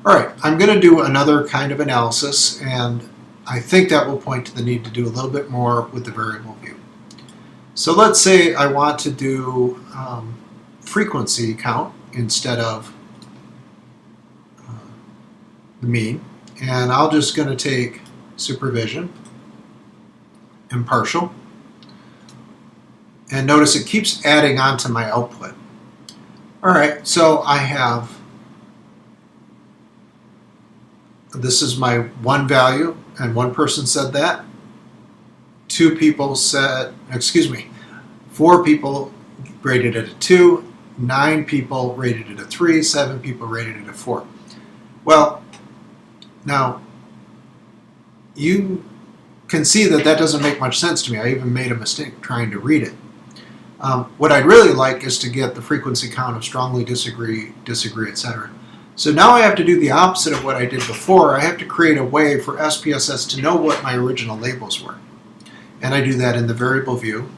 All right, I'm going to do another kind of analysis, and I think that will point to the need to do a little bit more with the variable view. So let's say I want to do frequency count instead of the mean, and I'm just going to take supervision, impartial, and notice it keeps adding on to my output. All right, so I have, this is my one value, and one person said that. 2 people said, excuse me, 4 people rated it a 2, 9 people rated it a 3, 7 people rated it a 4. Well, now you can see that that doesn't make much sense to me. I even made a mistake trying to read it. What I'd really like is to get the frequency count of strongly disagree, disagree, etc. So now I have to do the opposite of what I did before. I have to create a way for SPSS to know what my original labels were. And I do that in the variable view.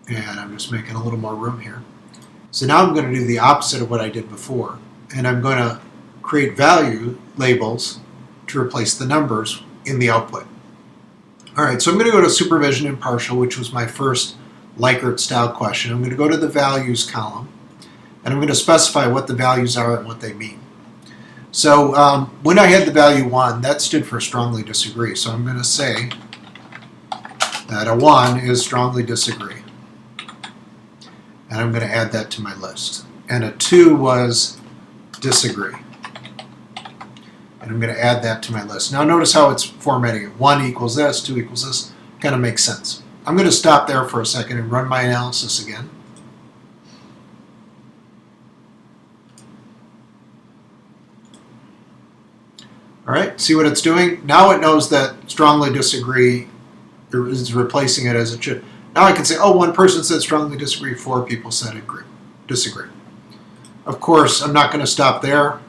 And I'm just making a little more room here. So now I'm going to do the opposite of what I did before. And I'm going to create value labels to replace the numbers in the output. All right, so I'm going to go to supervision impartial, which was my first Likert style question. I'm going to go to the values column, and I'm going to specify what the values are and what they mean. So when I had the value 1, that stood for strongly disagree. So I'm going to say that a 1 is strongly disagree. And I'm going to add that to my list. And a 2 was disagree. And I'm going to add that to my list. Now notice how it's formatting it. 1 equals this, 2 equals this. Kind of makes sense. I'm going to stop there for a second and run my analysis again. All right, see what it's doing? Now it knows that strongly disagree is replacing it as it should. Now I can say, oh, 1 person said strongly disagree, 4 people said disagree. Of course, I'm not going to stop there.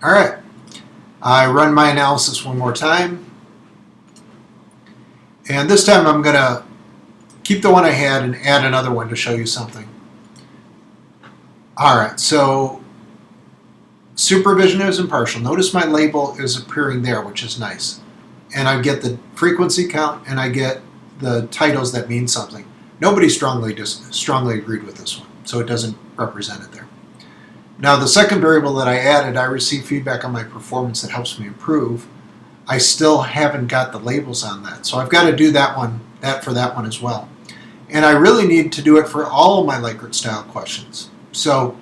All right, I run my analysis one more time. And this time I'm going to keep the one I had and add another one to show you something. All right, so supervision is impartial. Notice my label is appearing there, which is nice. And I get the frequency count and I get the titles that mean something. Nobody strongly agreed with this one, so it doesn't represent it there. Now the second variable that I added, I received feedback on my performance that helps me improve. I still haven't got the labels on that, so I've got to do that for that one as well. And I really need to do it for all of my Likert style questions. So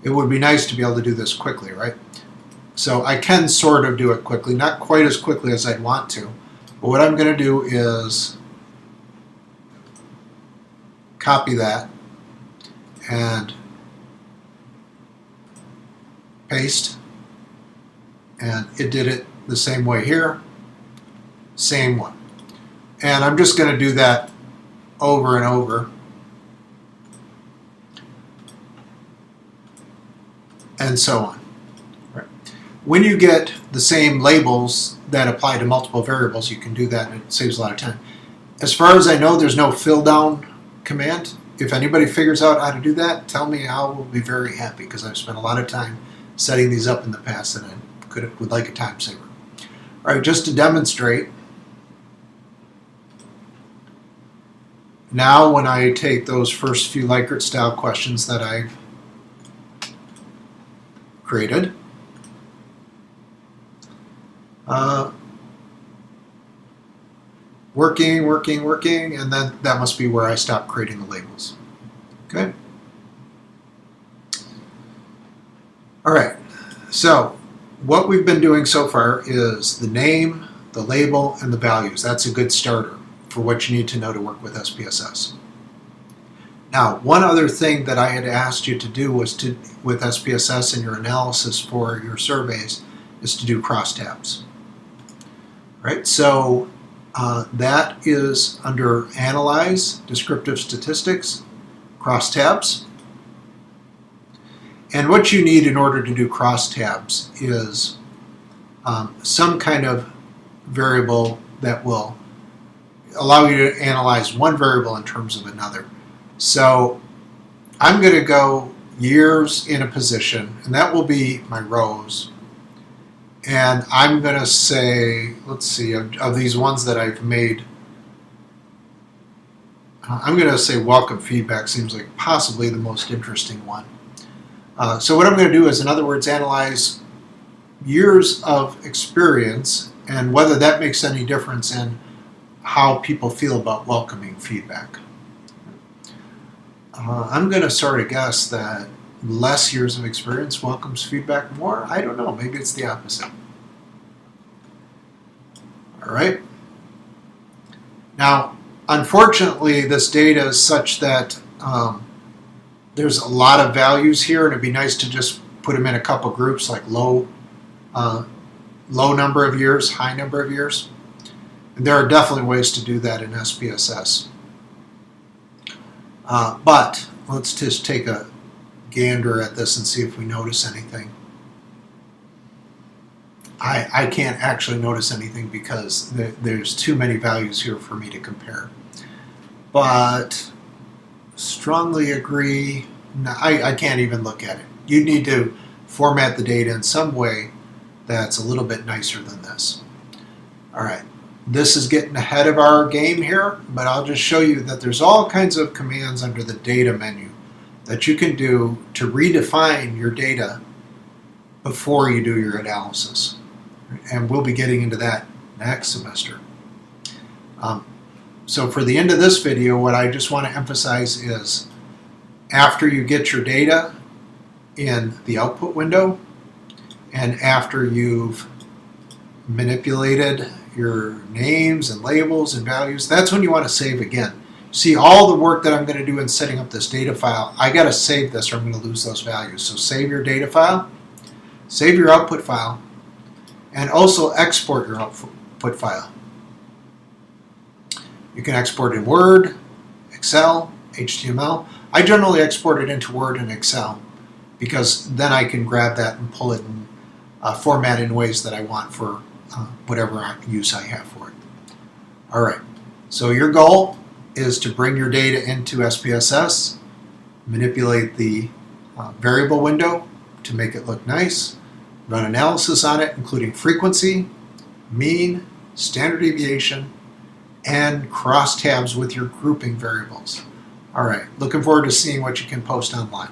it would be nice to be able to do this quickly, right? So I can sort of do it quickly, not quite as quickly as I'd want to. But what I'm going to do is copy that and paste. And it did it the same way here. Same one. And I'm just going to do that over and over. And so on. Right. When you get the same labels that apply to multiple variables, you can do that and it saves a lot of time. As far as I know, there's no fill down command. If anybody figures out how to do that, tell me. I will be very happy because I've spent a lot of time setting these up in the past and I would like a time saver. All right, just to demonstrate, now when I take those first few Likert style questions that I've created, working, and then that must be where I stop creating the labels. Okay? All right, so what we've been doing so far is the name, the label, and the values. That's a good starter for what you need to know to work with SPSS. Now, one other thing that I had asked you to do was with SPSS in your analysis for your surveys is to do crosstabs. Right, so that is under Analyze, Descriptive Statistics, Crosstabs. And what you need in order to do crosstabs is some kind of variable that will allow you to analyze one variable in terms of another. So I'm going to go years in a position, and that will be my rows. And I'm going to say, let's see, of these ones that I've made, I'm going to say welcome feedback seems like possibly the most interesting one. So what I'm going to do is, in other words, analyze years of experience and whether that makes any difference in how people feel about welcoming feedback. I'm going to sort of guess that less years of experience welcomes feedback more. I don't know. Maybe it's the opposite. All right. Now, unfortunately, this data is such that there's a lot of values here, and it'd be nice to just put them in a couple groups, like low number of years, high number of years. And there are definitely ways to do that in SPSS. But let's just take a gander at this and see if we notice anything. I can't actually notice anything because there's too many values here for me to compare. But strongly agree, no, I can't even look at it. You need to format the data in some way that's a little bit nicer than this. All right, this is getting ahead of our game here, but I'll just show you that there's all kinds of commands under the data menu that you can do to redefine your data before you do your analysis. And we'll be getting into that next semester. So for the end of this video, what I just want to emphasize is after you get your data in the output window and after you've manipulated your names and labels and values, that's when you want to save again. See, all the work that I'm going to do in setting up this data file, I got to save this or I'm going to lose those values. So save your data file, save your output file, and also export your output file. You can export in Word, Excel, HTML. I generally export it into Word and Excel because then I can grab that and pull it and format in ways that I want for whatever use I have for it. All right, so your goal is to bring your data into SPSS, manipulate the variable window to make it look nice, run analysis on it, including frequency, mean, standard deviation, and crosstabs with your grouping variables. All right, looking forward to seeing what you can post online.